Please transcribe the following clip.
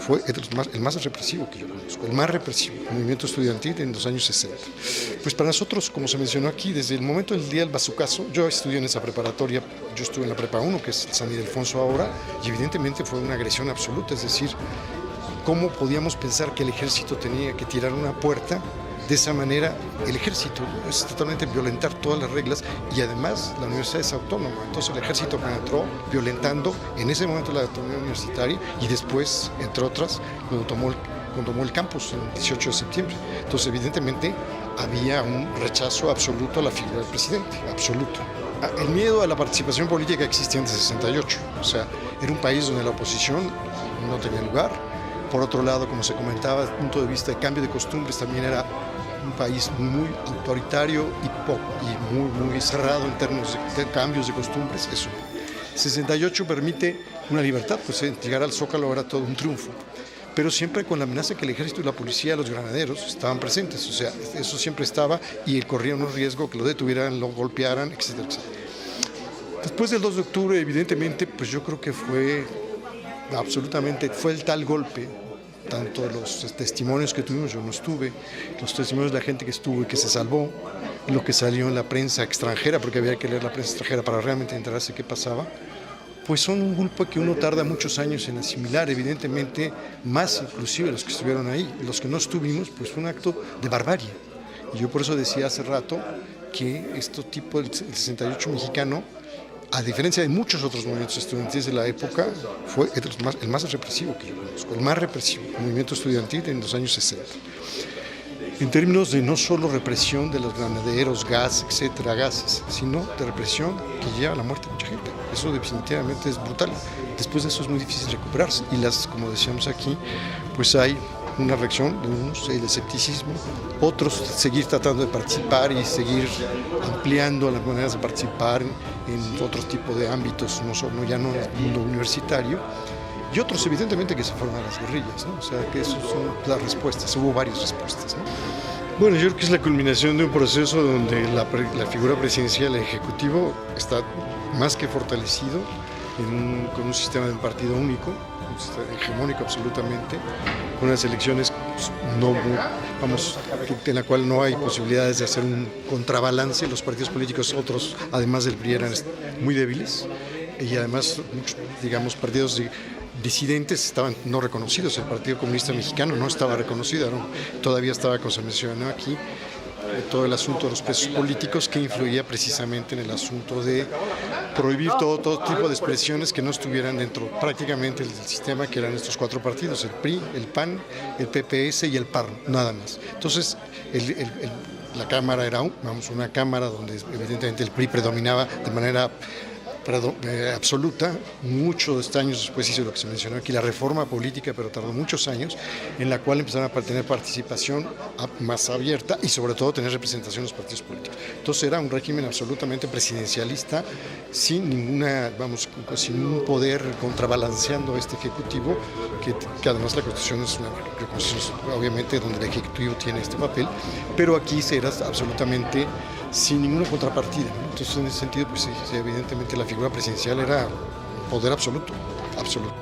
fue el más represivo que yo conozco, el más represivo, el movimiento estudiantil en los años 60. Pues para nosotros, como se mencionó aquí, desde el momento del día del bazucazo, yo estudié en esa preparatoria, yo estuve en la prepa 1, que es San Ildefonso ahora, y evidentemente fue una agresión absoluta, es decir, ¿cómo podíamos pensar que el ejército tenía que tirar una puerta? De esa manera, el ejército es totalmente violentar todas las reglas y además la universidad es autónoma. Entonces el ejército penetró violentando en ese momento la autonomía universitaria y después, entre otras, cuando tomó el campus el 18 de septiembre. Entonces evidentemente había un rechazo absoluto a la figura del presidente, absoluto. El miedo a la participación política existía antes de 68, o sea, era un país donde la oposición no tenía lugar. Por otro lado, como se comentaba, desde el punto de vista de cambio de costumbres, también era un país muy autoritario y muy cerrado en términos de cambios de costumbres. Eso. 68 permite una libertad, pues llegar al Zócalo era todo un triunfo, pero siempre con la amenaza que el ejército y la policía, los granaderos, estaban presentes, o sea, eso siempre estaba y corría un riesgo que lo detuvieran, lo golpearan, etcétera, etcétera. Después del 2 de octubre, evidentemente, pues yo creo que fue el tal golpe, tanto los testimonios que tuvimos, yo no estuve, los testimonios de la gente que estuvo y que se salvó, lo que salió en la prensa extranjera, porque había que leer la prensa extranjera para realmente enterarse qué pasaba, pues son un golpe que uno tarda muchos años en asimilar, evidentemente más inclusive los que estuvieron ahí, los que no estuvimos, pues fue un acto de barbarie. Y yo por eso decía hace rato que este tipo del 68 mexicano, a diferencia de muchos otros movimientos estudiantiles de la época, fue el más represivo que yo conozco, el más represivo, el movimiento estudiantil en los años 60. En términos de no solo represión de los granaderos, gas, etcétera, gases, sino de represión que lleva a la muerte de mucha gente. Eso definitivamente es brutal. Después de eso es muy difícil recuperarse. Y como decíamos aquí, pues hay una reacción de unos, el escepticismo, otros seguir tratando de participar y seguir ampliando las maneras de participar en otro tipo de ámbitos, ya no en el mundo universitario, y otros evidentemente que se fueron a las guerrillas, ¿no? O sea que esas son las respuestas, hubo varias respuestas, ¿no? Bueno, yo creo que es la culminación de un proceso donde la figura presidencial, el ejecutivo, está más que fortalecido con un sistema de partido único, hegemónico absolutamente, con unas elecciones en la cual no hay posibilidades de hacer un contrabalance. Los partidos políticos, otros, además del PRI, eran muy débiles y además muchos, digamos, partidos disidentes estaban no reconocidos. El Partido Comunista Mexicano no estaba reconocido, ¿no? Todavía estaba, como se mencionó aquí, todo el asunto de los presos políticos, que influía precisamente en el asunto de prohibir todo tipo de expresiones que no estuvieran dentro prácticamente del sistema, que eran estos cuatro partidos, el PRI, el PAN, el PPS y el PAN, nada más. Entonces, la Cámara era una Cámara donde evidentemente el PRI predominaba de manera absoluta. Muchos años después hizo lo que se mencionó aquí, la reforma política, pero tardó muchos años, en la cual empezaron a tener participación más abierta y sobre todo tener representación en los partidos políticos. Entonces era un régimen absolutamente presidencialista, sin un poder contrabalanceando este ejecutivo, que además la Constitución es una Constitución obviamente donde el ejecutivo tiene este papel, pero aquí era absolutamente sin ninguna contrapartida, ¿no? Entonces en ese sentido, pues sí, evidentemente la figura presidencial era poder absoluto, absoluto.